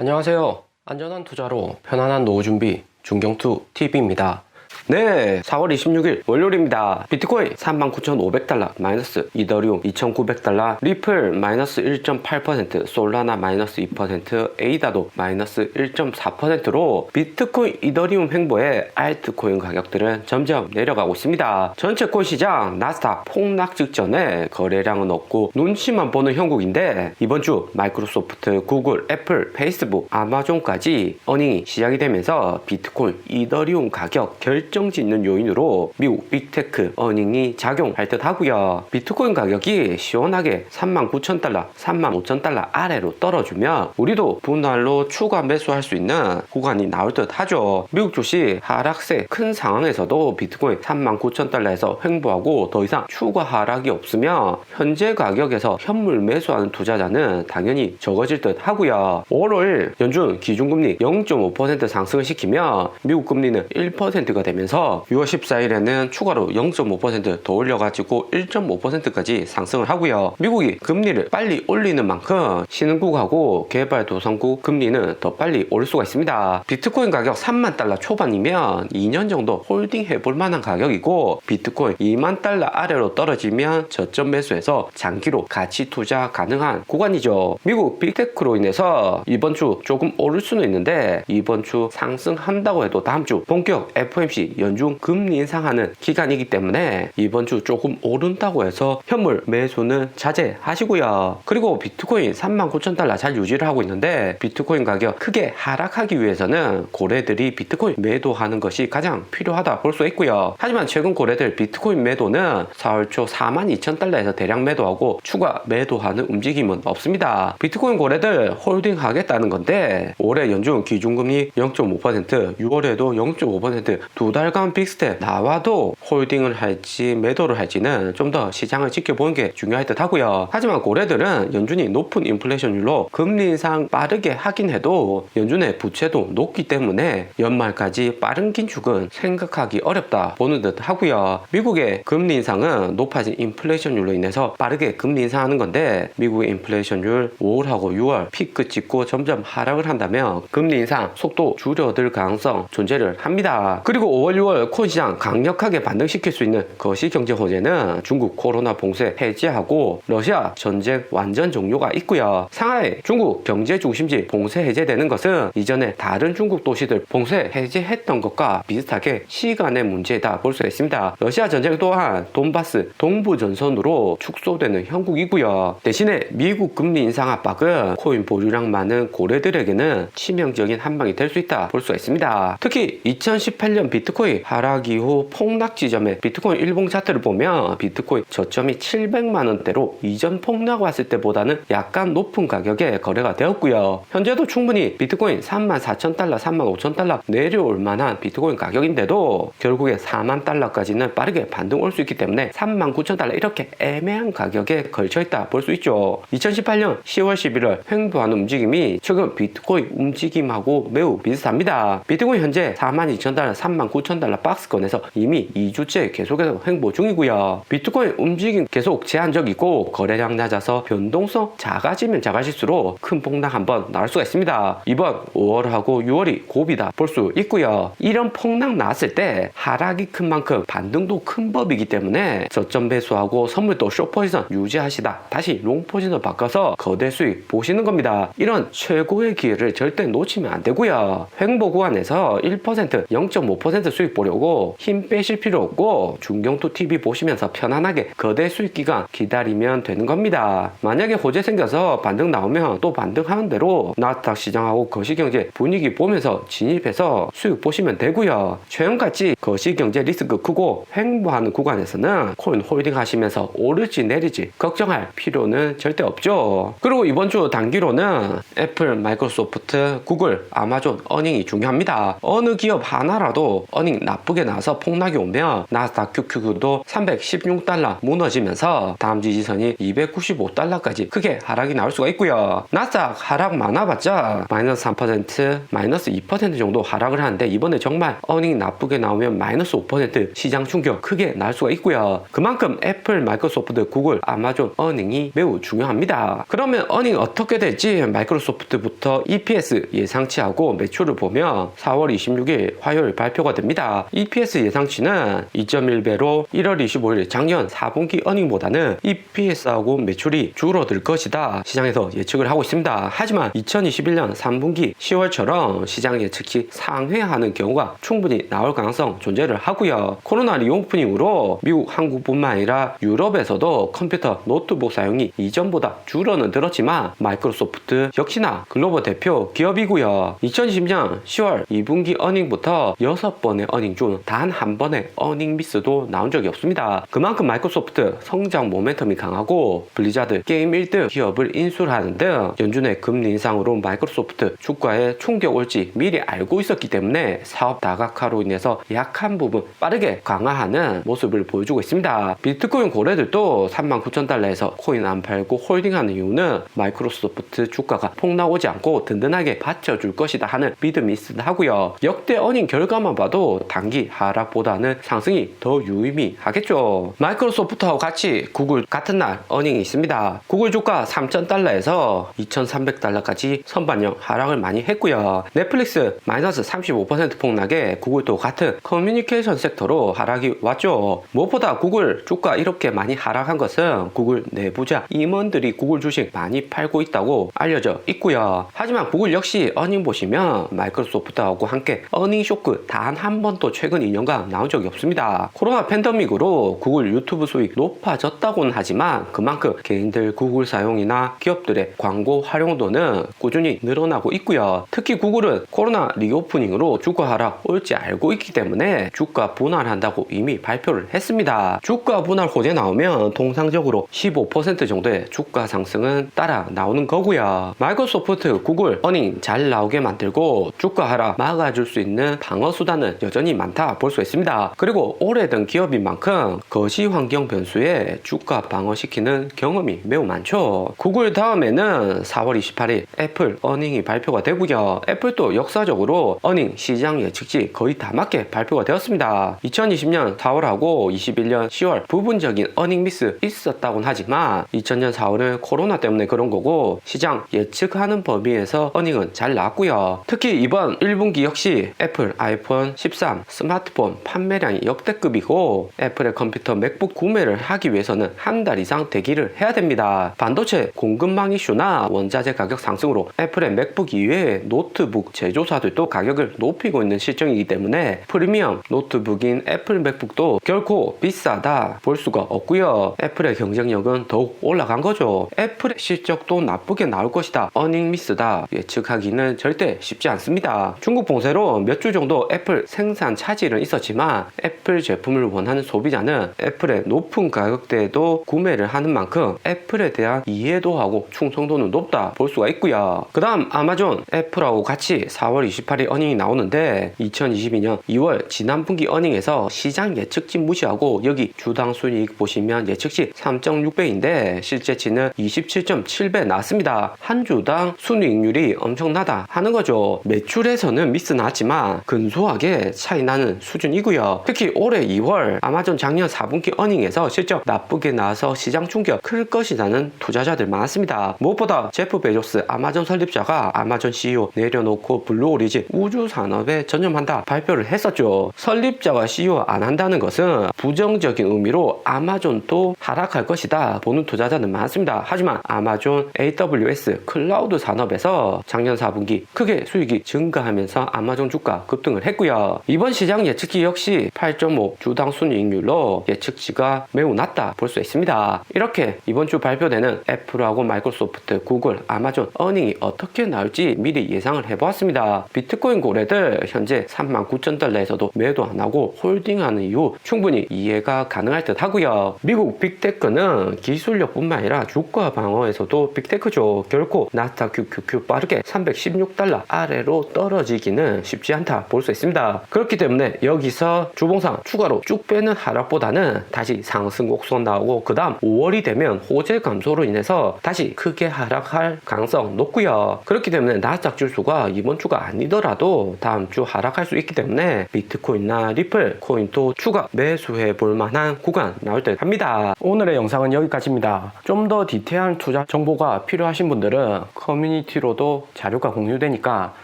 안녕하세요. 안전한 투자로 편안한 노후 준비 중경투 TV입니다. 네, 4월 26일 월요일입니다. 비트코인 39,500달러 마이너스, 이더리움 2,900달러, 리플 마이너스 1.8%, 솔라나 마이너스 2%, 에이다도 마이너스 1.4%로 비트코인, 이더리움 횡보에 알트코인 가격들은 점점 내려가고 있습니다. 전체 코인 시장 나스닥 폭락 직전에 거래량은 없고 눈치만 보는 형국인데, 이번 주 마이크로소프트, 구글, 애플, 페이스북, 아마존까지 어닝이 시작이 되면서 비트코인, 이더리움 가격 결정짓는 요인으로 미국 빅테크 어닝이 작용할 듯 하고요. 비트코인 가격이 시원하게 39,000달러, 35,000달러 아래로 떨어지면 우리도 분할로 추가 매수할 수 있는 구간이 나올 듯 하죠. 미국 주식 하락세 큰 상황에서도 비트코인 39,000달러에서 횡보하고 더 이상 추가 하락이 없으면 현재 가격에서 현물 매수하는 투자자는 당연히 적어질 듯 하고요. 5월 연준 기준금리 0.5% 상승을 시키면 미국 금리는 1%가 되면서 6월 14일에는 추가로 0.5% 더 올려가지고 1.5%까지 상승을 하고요. 미국이 금리를 빨리 올리는 만큼 신흥국하고 개발도상국 금리는 더 빨리 오를 수가 있습니다. 비트코인 가격 3만 달러 초반이면 2년 정도 홀딩 해볼 만한 가격이고, 비트코인 2만 달러 아래로 떨어지면 저점 매수해서 장기로 가치 투자 가능한 구간이죠. 미국 빅테크로 인해서 이번 주 조금 오를 수는 있는데, 이번 주 상승한다고 해도 다음 주 본격 FOMC 연준 금리 인상하는 기간이기 때문에 이번 주 조금 오른다고 해서 현물 매수는 자제하시고요. 그리고 비트코인 39,000달러 잘 유지를 하고 있는데, 비트코인 가격 크게 하락하기 위해서는 고래들이 비트코인 매도하는 것이 가장 필요하다 볼 수 있고요. 하지만 최근 고래들 비트코인 매도는 4월 초 42,000달러에서 대량 매도하고 추가 매도하는 움직임은 없습니다. 비트코인 고래들 홀딩 하겠다는 건데, 올해 연준 기준금리 0.5%, 6월에도 0.5% 두 달간 빅스텝 나와도 홀딩을 할지 매도를 할지는 좀 더 시장을 지켜보는 게 중요할 듯 하고요. 하지만 고래들은 연준이 높은 인플레이션율로 금리 인상 빠르게 하긴 해도 연준의 부채도 높기 때문에 연말까지 빠른 긴축은 생각하기 어렵다 보는 듯 하고요. 미국의 금리 인상은 높아진 인플레이션율로 인해서 빠르게 금리 인상하는 건데, 미국의 인플레이션율 5월하고 6월 피크 찍고 점점 하락을 한다면 금리 인상 속도 줄어들 가능성 존재를 합니다. 그리고 5월 6월 코인 시장 강력하게 반등시킬 수 있는 거시경제 호재는 중국 코로나 봉쇄 해제하고 러시아 전쟁 완전 종료가 있고요. 상하이 중국 경제 중심지 봉쇄 해제되는 것은 이전에 다른 중국 도시들 봉쇄 해제했던 것과 비슷하게 시간의 문제다 볼 수 있습니다. 러시아 전쟁 또한 돈바스 동부 전선으로 축소되는 형국이고요. 대신에 미국 금리 인상 압박은 코인 보유량 많은 고래들에게는 치명적인 한방이 될 수 있다 볼 수 있습니다. 특히 2018년 비트코인 하락 이후 폭락 지점에 비트코인 일봉 차트를 보면 비트코인 저점이 700만원대로 이전 폭락 왔을 때보다는 약간 높은 가격에 거래가 되었고요. 현재도 충분히 비트코인 34,000달러, 35,000달러 내려올 만한 비트코인 가격인데도 결국에 4만 달러까지는 빠르게 반등 올 수 있기 때문에 39,000달러 이렇게 애매한 가격에 걸쳐있다 볼 수 있죠. 2018년 10월 11월 횡보하는 움직임이 최근 비트코인 움직임하고 매우 비슷합니다. 비트코인 현재 42,000달러, 39,000달러 박스권에서 이미 2주째 계속해서 횡보 중이고요. 비트코인 움직임 계속 제한적이고 거래량 낮아서 변동성 작아지면 작아질수록 큰 폭락 한번 나올 수가 있습니다. 이번 5월하고 6월이 고비다 볼 수 있고요. 이런 폭락 나왔을 때 하락이 큰 만큼 반등도 큰 법이기 때문에 저점 배수하고 선물도 숏포지션 유지하시다 다시 롱포지션 바꿔서 거대 수익 보시는 겁니다. 이런 최고의 기회를 절대 놓치면 안 되고요. 횡보 구간에서 1%, 0.5% 수익 보려고 힘 빼실 필요 없고 중경투 TV 보시면서 편안하게 거대 수익 기간 기다리면 되는 겁니다. 만약에 호재 생겨서 반등 나오면 또 반등하는 대로 나스닥 시장하고 거시경제 분위기 보면서 진입해서 수익 보시면 되고요. 최근같이 거시경제 리스크 크고 횡보하는 구간에서는 코인 홀딩 하시면서 오를지 내릴지 걱정할 필요는 절대 없죠. 그리고 이번 주 단기로는 애플, 마이크로소프트, 구글, 아마존 어닝이 중요합니다. 어느 기업 하나라도 어닝 나쁘게 나와서 폭락이 오면 나스닥 QQQ도 316달러 무너지면서 다음 지지선이 295달러까지 크게 하락이 나올 수가 있고요. 나스닥 하락 많아봤자 마이너스 3%, 마이너스 2% 정도 하락을 하는데 이번에 정말 어닝 나쁘게 나오면 마이너스 5% 시장 충격 크게 날 수가 있고요. 그만큼 애플, 마이크로소프트, 구글, 아마존 어닝이 매우 중요합니다. 그러면 어닝 어떻게 될지 마이크로소프트부터 EPS 예상치하고 매출을 보면 4월 26일 화요일 발표가 됩니다. EPS 예상치는 2.1배로 1월 25일 작년 4분기 어닝보다는 EPS하고 매출이 줄어들 것이다 시장에서 예측을 하고 있습니다. 하지만 2021년 3분기 10월처럼 시장 예측치 상회하는 경우가 충분히 나올 가능성 존재를 하고요. 코로나 리오프닝으로 미국, 한국뿐만 아니라 유럽에서도 컴퓨터, 노트북 사용이 이전보다 줄어는 들었지만 마이크로소프트 역시나 글로벌 대표 기업이고요. 2020년 10월 2분기 어닝부터 6번의 어닝 중 단 한 번의 어닝 미스도 나온 적이 없습니다. 그만큼 마이크로소프트 성장 모멘텀이 강하고 블리자드, 게임 1등 기업을 인수하는 등 연준의 금리 인상으로 마이크로소프트 주가에 충격 올지 미리 알고 있었기 때문에 사업 다각화로 인해서 약한 부분 빠르게 강화하는 모습을 보여주고 있습니다. 비트코인 고래들도 39,000달러에서 코인 안 팔고 홀딩하는 이유는 마이크로소프트 주가가 폭락 오지 않고 든든하게 받쳐줄 것이다 하는 믿음이 있으다 하고요. 역대 어닝 결과만 봐도 단기 하락보다는 상승이 더 유의미하겠죠. 마이크로소프트하고 같이 구글 같은 날 어닝이 있습니다. 구글 주가 3,000달러에서 2,300달러까지 선반영 하락을 많이 했고요. 넷플릭스 마이너스 35% 폭락에 구글도 같은 커뮤니케이션 섹터로 하락이 왔죠. 무엇보다 구글 주가 이렇게 많이 하락한 것은 구글 내부자 임원들이 구글 주식 많이 팔고 있다고 알려져 있고요. 하지만 구글 역시 어닝 보시면 마이크로소프트하고 함께 어닝 쇼크 단 한 번도 최근 2년간 나온 적이 없습니다. 코로나 팬데믹으로 구글 유튜브 수익 높아졌다고는 하지만 그만큼 개인들 구글 사용이나 기업들의 광고 활용도는 꾸준히 늘어나고 있고요. 특히 구글은 코로나 리오프닝으로 주가 하락 올지 알고 있기 때문에 주가 분할한다고 이미 발표를 했습니다. 주가 분할 호재 나오면 통상적으로 15% 정도의 주가 상승은 따라 나오는 거고요. 마이크로소프트, 구글 어닝 잘 나오게 만들고 주가 하락 막아줄 수 있는 방어 수단은 여전히 많다 볼 수 있습니다. 그리고 오래된 기업인 만큼 거시 환경 변수에 주가 방어시키는 경험이 매우 많죠. 구글 다음에는 4월 28일 애플 어닝이 발표가 되고요. 애플도 역사적으로 어닝 시장 예측치 거의 다 맞게 발표가 되었습니다. 2020년 4월하고 21년 10월 부분적인 어닝 미스 있었다곤 하지만 2000년 4월은 코로나 때문에 그런 거고 시장 예측하는 범위에서 어닝은 잘 나왔고요. 특히 이번 1분기 역시 애플 아이폰 13 스마트폰 판매량이 역대급이고 애플의 컴퓨터 맥북 구매를 하기 위해서는 한 달 이상 대기를 해야 됩니다. 반도체 공급망 이슈나 원자재 가격 상승으로 애플의 맥북 이외에 노트북 제조사들도 가격을 높이고 있는 실정이기 때문에 프리미엄 노트북인 애플 맥북도 결코 비싸다 볼 수가 없고요. 애플의 경쟁력은 더욱 올라간 거죠. 애플의 실적도 나쁘게 나올 것이다, 어닝 미스다 예측하기는 절대 쉽지 않습니다. 중국 봉쇄로 몇 주 정도 애플 생산 차질은 있었지만 애플 제품을 원하는 소비자는 애플의 높은 가격대에도 구매를 하는 만큼 애플에 대한 이해도하고 충성도는 높다 볼 수가 있고요. 그 다음 아마존, 애플하고 같이 4월 28일 어닝이 나오는데 2022년 2월 지난 분기 어닝에서 시장 예측치 무시하고 여기 주당 순이익 보시면 예측치 3.6배인데 실제치는 27.7배 나왔습니다. 한 주당 순이익률이 엄청나다 하는 거죠. 매출에서는 미스 나왔지만 근소하게 차이 나는 수준이고요. 특히 올해 2월 아마존 작년 4분기 어닝에서 실적 나쁘게 나와서 시장 충격 클 것이라는 투자자들 많았습니다. 무엇보다 제프 베조스 아마존 설립자가 아마존 CEO 내려놓고 블루오리진 우주 산업에 전념한다 발표를 했었죠. 설립자가 CEO 안 한다는 것은 부정적인 의미로 아마존도 하락할 것이다 보는 투자자는 많습니다. 하지만 아마존 AWS 클라우드 산업에서 작년 4분기 크게 수익이 증가하면서 아마존 주가 급등을 했고요. 이번 시장 예측치 역시 8.5 주당 순이익률로 예측치가 매우 낮다 볼 수 있습니다. 이렇게 이번 주 발표되는 애플하고 마이크로소프트, 구글, 아마존 어닝이 어떻게 나올지 미리 예상을 해보았습니다. 비트코인 고래들 현재 39,000달러에서도 매도 안 하고 홀딩하는 이유 충분히 이해가 가능할 듯 하고요. 미국 빅테크는 기술력뿐만 아니라 주가 방어에서도 빅테크죠. 결코 나스닥 QQQ 빠르게 316달러 아래로 떨어지기는 쉽지 않다 볼 수 있습니다. 있습니다. 그렇기 때문에 여기서 주봉상 추가로 쭉 빼는 하락보다는 다시 상승 곡선 나오고 그 다음 5월이 되면 호재 감소로 인해서 다시 크게 하락할 가능성 높고요. 그렇기 때문에 나스닥 지수가 이번 주가 아니더라도 다음 주 하락할 수 있기 때문에 비트코인이나 리플 코인도 추가 매수해 볼 만한 구간 나올 듯 합니다. 오늘의 영상은 여기까지입니다. 좀 더 디테일한 투자 정보가 필요하신 분들은 커뮤니티로도 자료가 공유되니까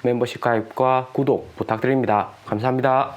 멤버십 가입과 구독 부탁드립니다. 감사합니다.